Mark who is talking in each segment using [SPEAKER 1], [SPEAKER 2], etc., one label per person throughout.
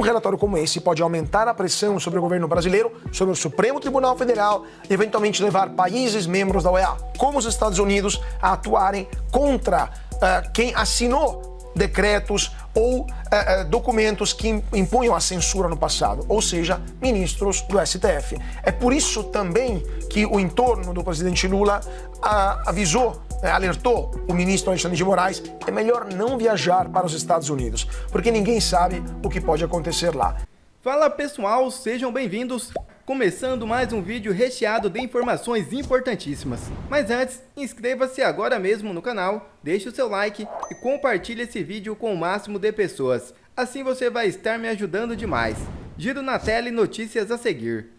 [SPEAKER 1] relatório como esse pode aumentar a pressão sobre o governo brasileiro, sobre o Supremo Tribunal Federal e eventualmente levar países membros da OEA, como os Estados Unidos, a atuarem contra quem assinou decretos ou documentos que impunham a censura no passado, ou seja, ministros do STF. É por isso também que o entorno do presidente Lula alertou o ministro Alexandre de Moraes que é melhor não viajar para os Estados Unidos, porque ninguém sabe o que pode acontecer lá.
[SPEAKER 2] Fala pessoal, sejam bem-vindos! Começando mais um vídeo recheado de informações importantíssimas. Mas antes, inscreva-se agora mesmo no canal, deixe o seu like e compartilhe esse vídeo com o máximo de pessoas. Assim você vai estar me ajudando demais. Giro na tela e notícias a seguir.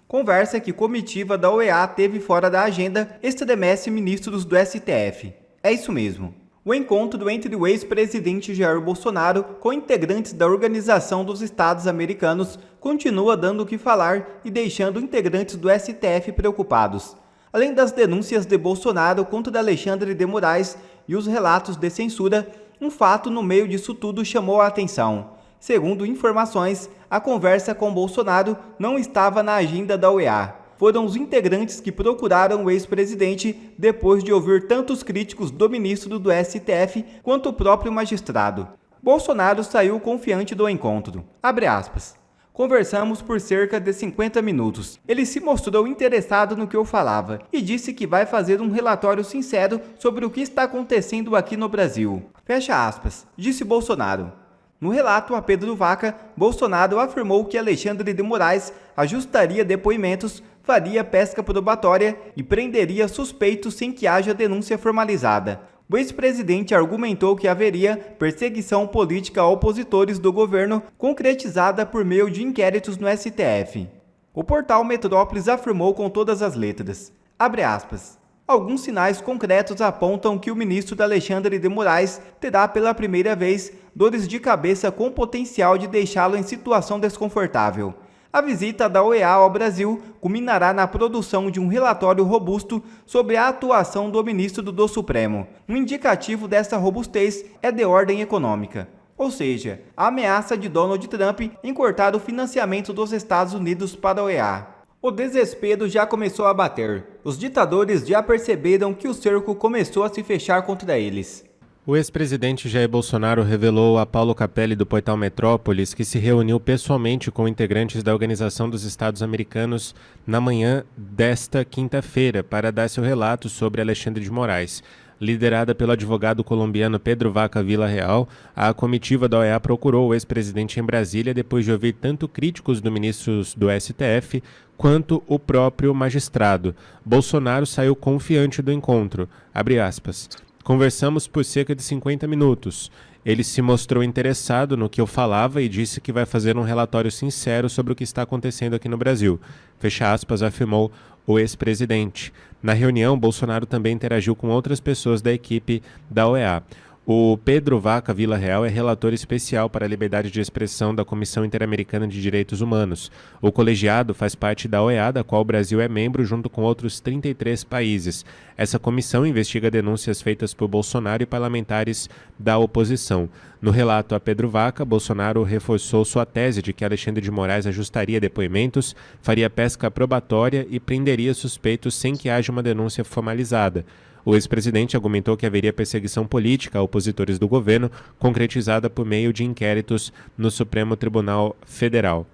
[SPEAKER 2] Conversa que comitiva da OEA teve fora da agenda estremece ministros do STF. É isso mesmo. O encontro entre o ex-presidente Jair Bolsonaro com integrantes da Organização dos Estados Americanos continua dando o que falar e deixando integrantes do STF preocupados. Além das denúncias de Bolsonaro contra Alexandre de Moraes e os relatos de censura, um fato no meio disso tudo chamou a atenção. Segundo informações, a conversa com Bolsonaro não estava na agenda da OEA. Foram os integrantes que procuraram o ex-presidente depois de ouvir tantos críticos do ministro do STF quanto o próprio magistrado. Bolsonaro saiu confiante do encontro. Abre aspas. Conversamos por cerca de 50 minutos. Ele se mostrou interessado no que eu falava e disse que vai fazer um relatório sincero sobre o que está acontecendo aqui no Brasil. Fecha aspas, disse Bolsonaro. No relato a Pedro Vaca, Bolsonaro afirmou que Alexandre de Moraes ajustaria depoimentos, faria pesca probatória e prenderia suspeitos sem que haja denúncia formalizada. O ex-presidente argumentou que haveria perseguição política a opositores do governo, concretizada por meio de inquéritos no STF. O portal Metrópolis afirmou com todas as letras, abre aspas, alguns sinais concretos apontam que o ministro Alexandre de Moraes terá pela primeira vez dores de cabeça com potencial de deixá-lo em situação desconfortável. A visita da OEA ao Brasil culminará na produção de um relatório robusto sobre a atuação do ministro do Supremo. Um indicativo dessa robustez é de ordem econômica. Ou seja, a ameaça de Donald Trump em cortar o financiamento dos Estados Unidos para a OEA. O desespero já começou a bater. Os ditadores já perceberam que o cerco começou a se fechar contra eles.
[SPEAKER 3] O ex-presidente Jair Bolsonaro revelou a Paulo Capelli do portal Metrópolis que se reuniu pessoalmente com integrantes da Organização dos Estados Americanos na manhã desta quinta-feira para dar seu relato sobre Alexandre de Moraes. Liderada pelo advogado colombiano Pedro Vaca Villarreal, a comitiva da OEA procurou o ex-presidente em Brasília depois de ouvir tanto críticos do ministro do STF quanto o próprio magistrado. Bolsonaro saiu confiante do encontro. Abre aspas. Conversamos por cerca de 50 minutos. Ele se mostrou interessado no que eu falava e disse que vai fazer um relatório sincero sobre o que está acontecendo aqui no Brasil. Fecha aspas, afirmou o ex-presidente. Na reunião, Bolsonaro também interagiu com outras pessoas da equipe da OEA. O Pedro Vaca Villarreal é relator especial para a liberdade de expressão da Comissão Interamericana de Direitos Humanos. O colegiado faz parte da OEA, da qual o Brasil é membro junto com outros 33 países. Essa comissão investiga denúncias feitas por Bolsonaro e parlamentares da oposição. No relato a Pedro Vaca, Bolsonaro reforçou sua tese de que Alexandre de Moraes ajustaria depoimentos, faria pesca probatória e prenderia suspeitos sem que haja uma denúncia formalizada. O ex-presidente argumentou que haveria perseguição política a opositores do governo, concretizada por meio de inquéritos no Supremo Tribunal Federal.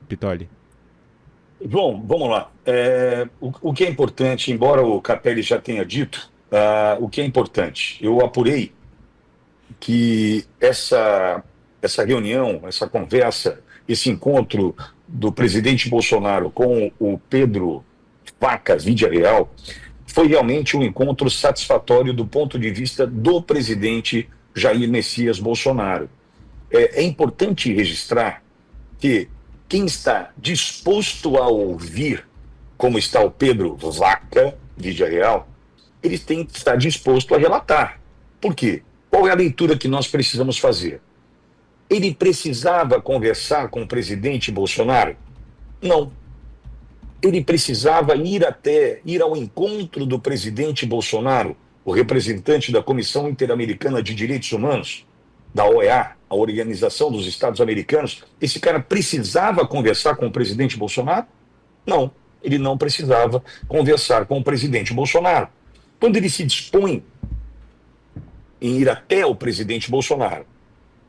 [SPEAKER 3] Pitoli.
[SPEAKER 4] Bom, vamos lá. O que é importante, embora o Capelli já tenha dito, o que é importante, eu apurei que essa reunião, essa conversa, esse encontro do presidente Bolsonaro com o Pedro Vaca Villarreal foi realmente um encontro satisfatório do ponto de vista do presidente Jair Messias Bolsonaro. É importante registrar que quem está disposto a ouvir, como está o Pedro Vaca Villarreal, ele tem que estar disposto a relatar. Por quê? Qual é a leitura que nós precisamos fazer? Ele precisava conversar com o presidente Bolsonaro? Não. ele precisava ir ao encontro do presidente Bolsonaro, o representante da Comissão Interamericana de Direitos Humanos, da OEA, a Organização dos Estados Americanos. Esse cara precisava conversar com o presidente Bolsonaro? Não, ele não precisava conversar com o presidente Bolsonaro. Quando ele se dispõe em ir até o presidente Bolsonaro,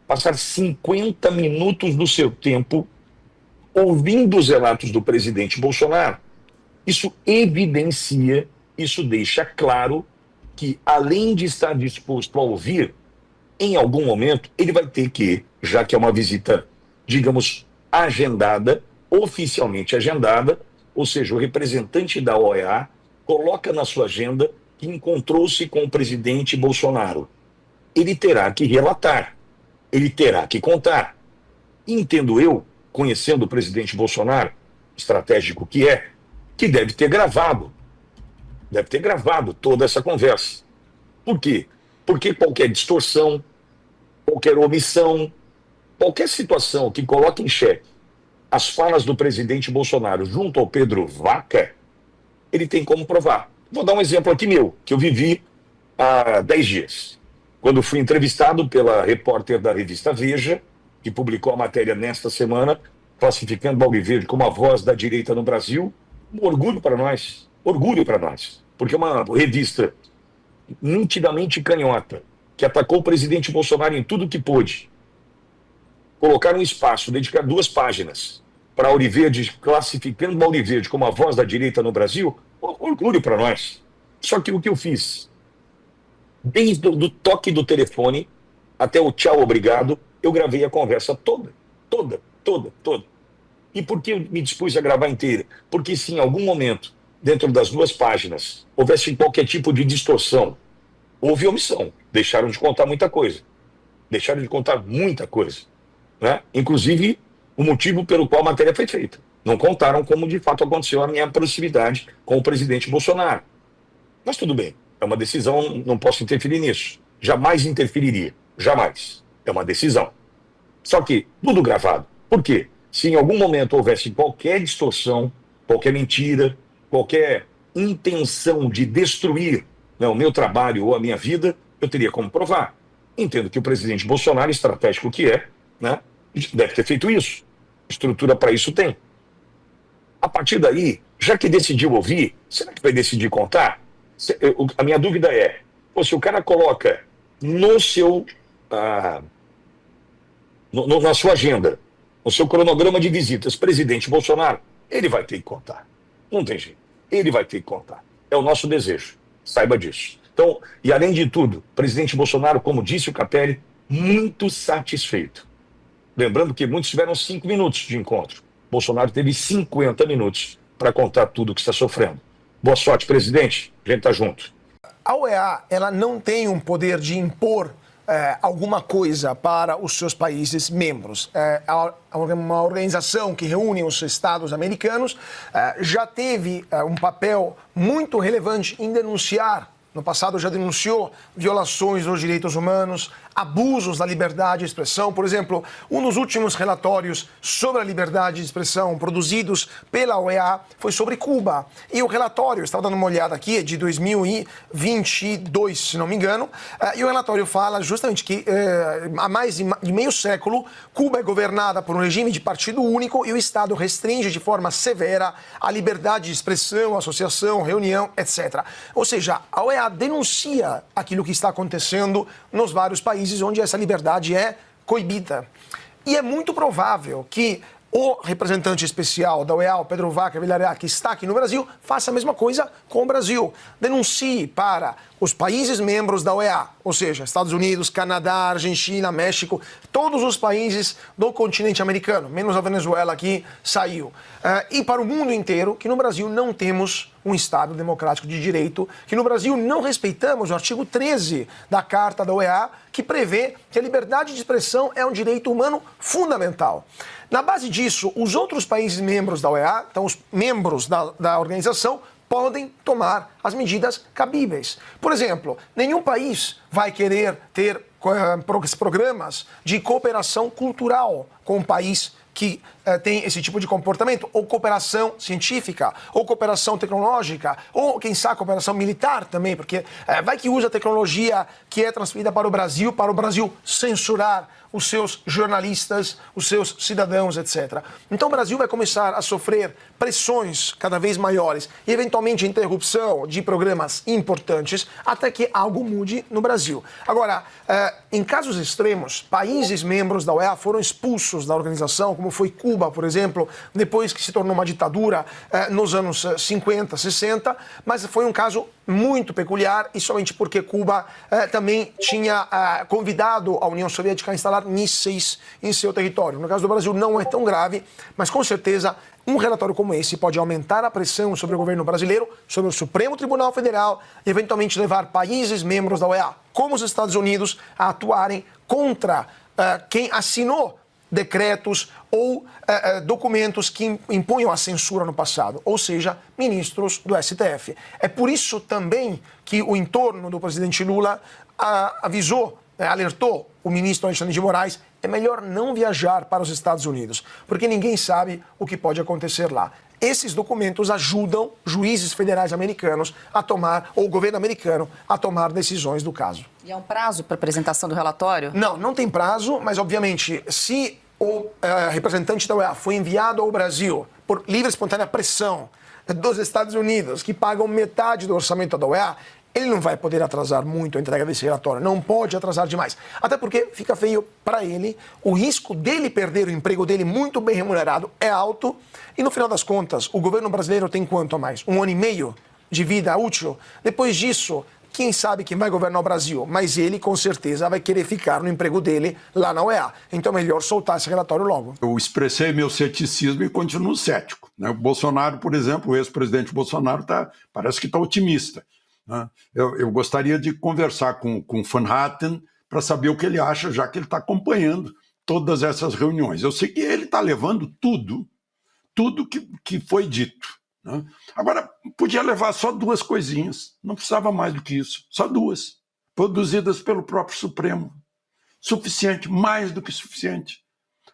[SPEAKER 4] passar 50 minutos do seu tempo ouvindo os relatos do presidente Bolsonaro, isso evidencia, isso deixa claro que, além de estar disposto a ouvir, em algum momento ele vai ter que, já que é uma visita, digamos, agendada, oficialmente agendada, ou seja, o representante da OEA coloca na sua agenda que encontrou-se com o presidente Bolsonaro. Ele terá que relatar, ele terá que contar. Entendo eu, conhecendo o presidente Bolsonaro, estratégico que deve ter gravado toda essa conversa. Por quê? Porque qualquer distorção, qualquer omissão, qualquer situação que coloque em xeque as falas do presidente Bolsonaro junto ao Pedro Vaca, ele tem como provar. Vou dar um exemplo aqui meu, que eu vivi há 10 dias. Quando fui entrevistado pela repórter da revista Veja, que publicou a matéria nesta semana, classificando Mauro Verde como a voz da direita no Brasil, um orgulho para nós, porque é uma revista nitidamente canhota, que atacou o presidente Bolsonaro em tudo que pôde. Colocar um espaço, dedicar 2 páginas para Mauro Verde, classificando Mauro Verde como a voz da direita no Brasil, orgulho para nós. Só que o que eu fiz? Desde o toque do telefone até o tchau, obrigado, eu gravei a conversa toda. E por que eu me dispus a gravar inteira? Porque se em algum momento, dentro das 2 páginas, houvesse qualquer tipo de distorção, houve omissão, deixaram de contar muita coisa. Né? Inclusive, o motivo pelo qual a matéria foi feita. Não contaram como de fato aconteceu a minha proximidade com o presidente Bolsonaro. Mas tudo bem, é uma decisão, não posso interferir nisso. Jamais interferiria, jamais. É uma decisão. Só que tudo gravado. Por quê? Se em algum momento houvesse qualquer distorção, qualquer mentira, qualquer intenção de destruir, né, o meu trabalho ou a minha vida, eu teria como provar. Entendo que o presidente Bolsonaro, estratégico que é, né, deve ter feito isso. Estrutura para isso tem. A partir daí, já que decidiu ouvir, será que vai decidir contar? A minha dúvida é, se o cara coloca no seu, na sua agenda, no seu cronograma de visitas, presidente Bolsonaro, ele vai ter que contar. Não tem jeito. Ele vai ter que contar. É o nosso desejo. Saiba disso. Então, e além de tudo, presidente Bolsonaro, como disse o Capelli, muito satisfeito. Lembrando que muitos tiveram 5 minutos de encontro. Bolsonaro teve 50 minutos para contar tudo o que está sofrendo. Boa sorte, presidente. A gente está junto.
[SPEAKER 1] A OEA, ela não tem um poder de impor alguma coisa para os seus países membros. Uma organização que reúne os Estados americanos já teve um papel muito relevante em denunciar, no passado já denunciou violações dos direitos humanos, abusos da liberdade de expressão. Por exemplo, um dos últimos relatórios sobre a liberdade de expressão produzidos pela OEA foi sobre Cuba. E o relatório, estava dando uma olhada aqui, é de 2022, se não me engano, e o relatório fala justamente que há mais de meio século, Cuba é governada por um regime de partido único e o Estado restringe de forma severa a liberdade de expressão, associação, reunião, etc. Ou seja, a OEA denuncia aquilo que está acontecendo nos vários países onde essa liberdade é coibida. E é muito provável que o representante especial da OEA, o Pedro Vaca Villarreal, que está aqui no Brasil, faça a mesma coisa com o Brasil. Denuncie para os países membros da OEA, ou seja, Estados Unidos, Canadá, Argentina, México, todos os países do continente americano, menos a Venezuela que saiu. E para o mundo inteiro, que no Brasil não temos um Estado democrático de direito, que no Brasil não respeitamos o artigo 13 da Carta da OEA, que prevê que a liberdade de expressão é um direito humano fundamental. Na base disso, os outros países membros da OEA, então os membros da organização, podem tomar as medidas cabíveis. Por exemplo, nenhum país vai querer ter programas de cooperação cultural com um país que tem esse tipo de comportamento, ou cooperação científica, ou cooperação tecnológica, ou, quem sabe, cooperação militar também, porque vai que usa a tecnologia que é transferida para o Brasil censurar os seus jornalistas, os seus cidadãos, etc. Então o Brasil vai começar a sofrer pressões cada vez maiores e, eventualmente, interrupção de programas importantes até que algo mude no Brasil. Agora, em casos extremos, países membros da OEA foram expulsos da organização, como foi Cuba, por exemplo, depois que se tornou uma ditadura nos anos 50, 60, mas foi um caso muito peculiar e somente porque Cuba também tinha convidado a União Soviética a instalar mísseis em seu território. No caso do Brasil não é tão grave, mas com certeza um relatório como esse pode aumentar a pressão sobre o governo brasileiro, sobre o Supremo Tribunal Federal e eventualmente levar países membros da OEA, como os Estados Unidos, a atuarem contra quem assinou decretos ou documentos que impunham a censura no passado, ou seja, ministros do STF. É por isso também que o entorno do presidente Lula avisou, alertou o ministro Alexandre de Moraes, é melhor não viajar para os Estados Unidos, porque ninguém sabe o que pode acontecer lá. Esses documentos ajudam juízes federais americanos a tomar, ou o governo americano, a tomar decisões do caso.
[SPEAKER 5] E há um prazo para apresentação do relatório?
[SPEAKER 1] Não tem prazo, mas obviamente, se o representante da OEA foi enviado ao Brasil por livre e espontânea pressão dos Estados Unidos, que pagam metade do orçamento da OEA, ele não vai poder atrasar muito a entrega desse relatório, não pode atrasar demais. Até porque fica feio para ele, o risco dele perder o emprego dele muito bem remunerado é alto e no final das contas, o governo brasileiro tem quanto a mais? 1 ano e meio de vida útil? Depois disso, quem sabe quem vai governar o Brasil? Mas ele, com certeza, vai querer ficar no emprego dele lá na OEA. Então é melhor soltar esse relatório logo.
[SPEAKER 6] Eu expressei meu ceticismo e continuo cético. O Bolsonaro, por exemplo, o ex-presidente Bolsonaro parece que está otimista. Eu gostaria de conversar com o Van Hatten para saber o que ele acha, já que ele está acompanhando todas essas reuniões. Eu sei que ele está levando tudo que foi dito. Agora, podia levar só 2 coisinhas, não precisava mais do que isso, só 2, produzidas pelo próprio Supremo. Suficiente, mais do que suficiente.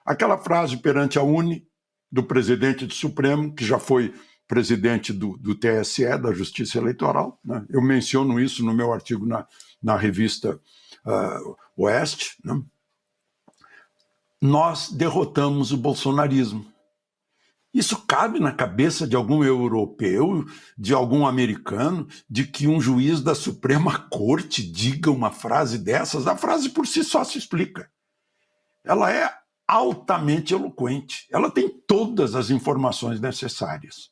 [SPEAKER 6] Aquela frase perante a UNE, do presidente do Supremo, que já foi presidente do TSE, da Justiça Eleitoral, eu menciono isso no meu artigo na revista Oeste. Nós derrotamos o bolsonarismo. Isso cabe na cabeça de algum europeu, de algum americano, de que um juiz da Suprema Corte diga uma frase dessas? A frase por si só se explica. Ela é altamente eloquente, ela tem todas as informações necessárias.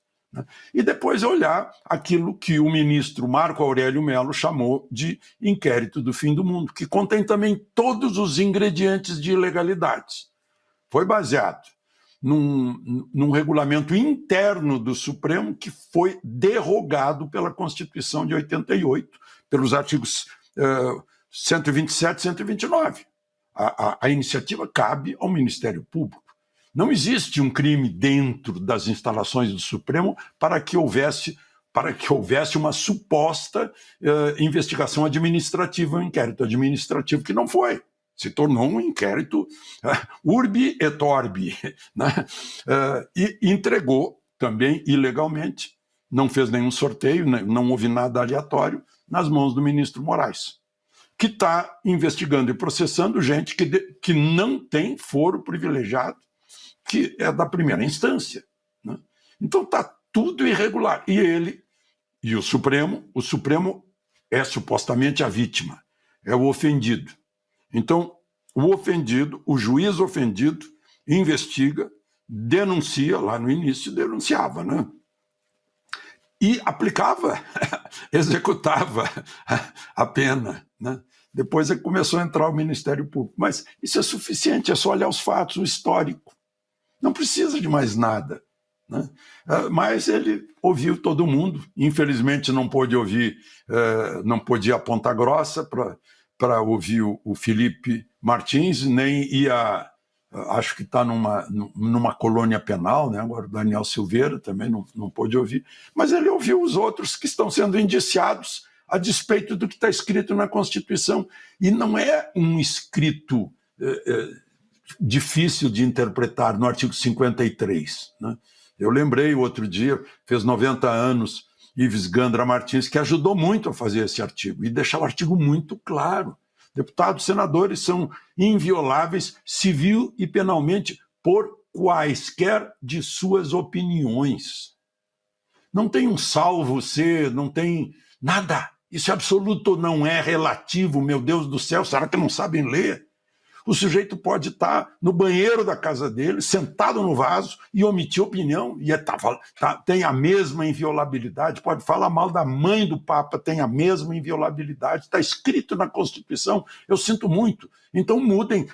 [SPEAKER 6] E depois olhar aquilo que o ministro Marco Aurélio Mello chamou de inquérito do fim do mundo, que contém também todos os ingredientes de ilegalidades. Foi baseado num regulamento interno do Supremo que foi derrogado pela Constituição de 88, pelos artigos 127 e 129. A iniciativa cabe ao Ministério Público. Não existe um crime dentro das instalações do Supremo para que houvesse uma suposta investigação administrativa, um inquérito administrativo que não foi. Se tornou um inquérito urbi et orbi, e entregou também ilegalmente, não fez nenhum sorteio, não houve nada aleatório, nas mãos do ministro Moraes, que está investigando e processando gente que não tem foro privilegiado, que é da primeira instância. Então está tudo irregular. E ele, e o Supremo é supostamente a vítima, é o ofendido. Então, o juiz ofendido, investiga, denuncia, lá no início denunciava, e aplicava, executava a pena. Depois começou a entrar o Ministério Público. Mas isso é suficiente, é só olhar os fatos, o histórico. Não precisa de mais nada. Mas ele ouviu todo mundo, infelizmente não pôde ouvir, não podia ir a Ponta Grossa para ouvir o Felipe Martins, nem ia, acho que está numa colônia penal, agora o Daniel Silveira também não pôde ouvir, mas ele ouviu os outros que estão sendo indiciados a despeito do que está escrito na Constituição, e não é um escrito difícil de interpretar no artigo 53. Né? Eu lembrei outro dia, fez 90 anos, Ives Gandra Martins, que ajudou muito a fazer esse artigo, e deixar o artigo muito claro. Deputados e senadores são invioláveis civil e penalmente por quaisquer de suas opiniões. Não tem um salvo-se, não tem nada. Isso é absoluto, não é relativo, meu Deus do céu, será que não sabem ler? O sujeito pode estar no banheiro da casa dele, sentado no vaso, e omitir opinião, e tem a mesma inviolabilidade, pode falar mal da mãe do Papa, tem a mesma inviolabilidade, está escrito na Constituição, eu sinto muito. Então mudem,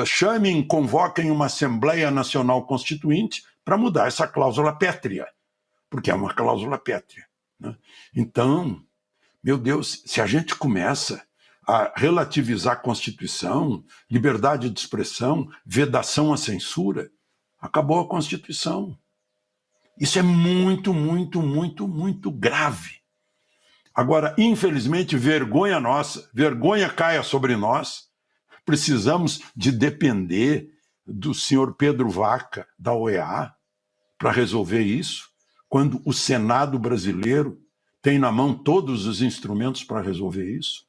[SPEAKER 6] chamem, convoquem uma Assembleia Nacional Constituinte para mudar essa cláusula pétrea, porque é uma cláusula pétrea. Né? Então, meu Deus, se a gente começa a relativizar a Constituição, liberdade de expressão, vedação à censura, acabou a Constituição. Isso é muito, muito, muito, muito grave. Agora, infelizmente, vergonha nossa, vergonha caia sobre nós, precisamos de depender do senhor Pedro Vaca, da OEA, para resolver isso, quando o Senado brasileiro tem na mão todos os instrumentos para resolver isso.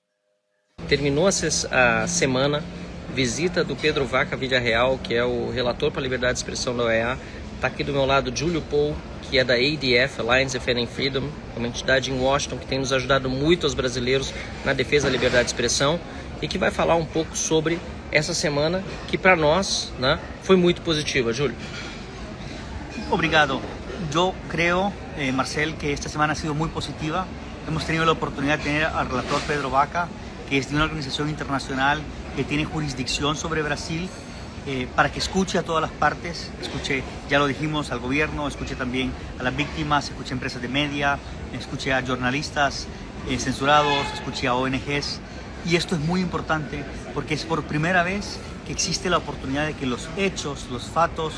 [SPEAKER 7] Terminou a semana, visita do Pedro Vaca Villarreal, que é o relator para a liberdade de expressão da OEA. Está aqui do meu lado Júlio Paul, que é da ADF, Alliance Defending Freedom, uma entidade em Washington que tem nos ajudado muito aos brasileiros na defesa da liberdade de expressão e que vai falar um pouco sobre essa semana, que para nós, né, foi muito positiva. Júlio.
[SPEAKER 8] Obrigado. Yo creo, Marcel, que esta semana ha sido muy positiva. Hemos tenido la oportunidad de tener al relator Pedro Vaca, que es de una organización internacional que tiene jurisdicción sobre Brasil, para que escuche a todas las partes, escuche, ya lo dijimos, al gobierno, escuche también a las víctimas, escuche a empresas de media, escuche a jornalistas censurados, escuche a ONGs. Y esto es muy importante porque es por primera vez que existe la oportunidad de que los hechos, los fatos,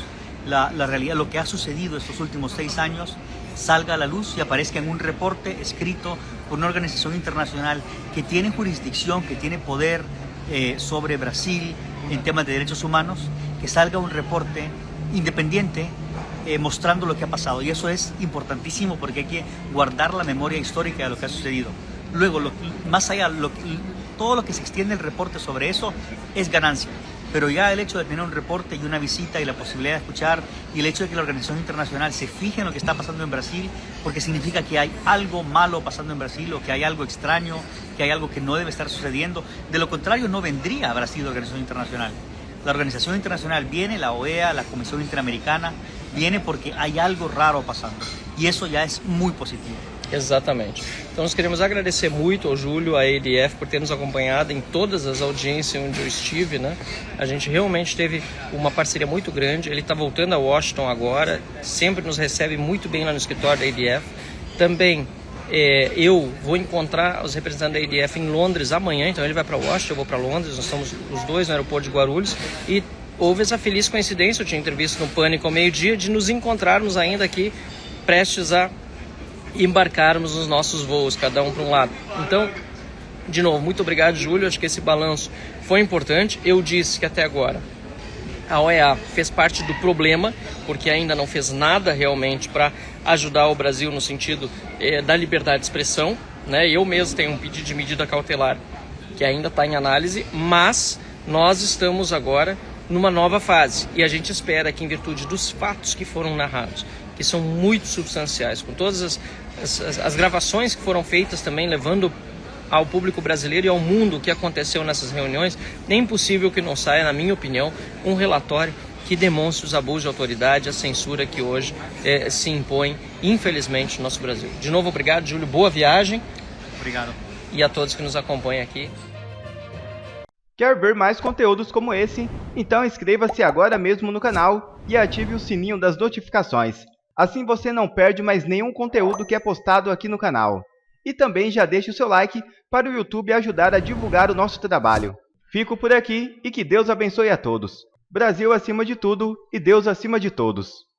[SPEAKER 8] la realidad, lo que ha sucedido estos últimos 6 años, salga a la luz y aparezca en un reporte escrito por una organización internacional que tiene jurisdicción, que tiene poder sobre Brasil en temas de derechos humanos, que salga un reporte independiente mostrando lo que ha pasado. Y eso es importantísimo porque hay que guardar la memoria histórica de lo que ha sucedido. Luego, más allá, todo lo que se extiende el reporte sobre eso es ganancia. Pero ya el hecho de tener un reporte y una visita y la posibilidad de escuchar y el hecho de que la organización internacional se fije en lo que está pasando en Brasil, porque significa que hay algo malo pasando en Brasil o que hay algo extraño, que hay algo que no debe estar sucediendo. De lo contrario, no vendría a Brasil la organización internacional. La organización internacional viene, la OEA, la Comisión Interamericana, viene porque hay algo raro pasando. E isso já é muito positivo.
[SPEAKER 7] Exatamente. Então nós queremos agradecer muito ao Júlio, à ADF, por ter nos acompanhado em todas as audiências onde eu estive, né? A gente realmente teve uma parceria muito grande. Ele está voltando a Washington agora, sempre nos recebe muito bem lá no escritório da ADF. Também eu vou encontrar os representantes da ADF em Londres amanhã, então ele vai para Washington, eu vou para Londres, nós estamos os dois no aeroporto de Guarulhos e houve essa feliz coincidência, eu tinha entrevista no Pânico ao meio-dia, de nos encontrarmos ainda aqui, prestes a embarcarmos nos nossos voos, cada um para um lado. Então, de novo, muito obrigado, Júlio, acho que esse balanço foi importante. Eu disse que até agora a OEA fez parte do problema, porque ainda não fez nada realmente para ajudar o Brasil no sentido da liberdade de expressão, né? Eu mesmo tenho um pedido de medida cautelar que ainda está em análise, mas nós estamos agora numa nova fase e a gente espera que, em virtude dos fatos que foram narrados, que são muito substanciais, com todas as gravações que foram feitas também, levando ao público brasileiro e ao mundo o que aconteceu nessas reuniões, é impossível que não saia, na minha opinião, um relatório que demonstre os abusos de autoridade, a censura que hoje se impõe, infelizmente, no nosso Brasil. De novo, obrigado, Júlio, boa viagem.
[SPEAKER 8] Obrigado.
[SPEAKER 7] E a todos que nos acompanham aqui.
[SPEAKER 2] Quer ver mais conteúdos como esse? Então inscreva-se agora mesmo no canal e ative o sininho das notificações. Assim você não perde mais nenhum conteúdo que é postado aqui no canal. E também já deixe o seu like para o YouTube ajudar a divulgar o nosso trabalho. Fico por aqui e que Deus abençoe a todos. Brasil acima de tudo e Deus acima de todos.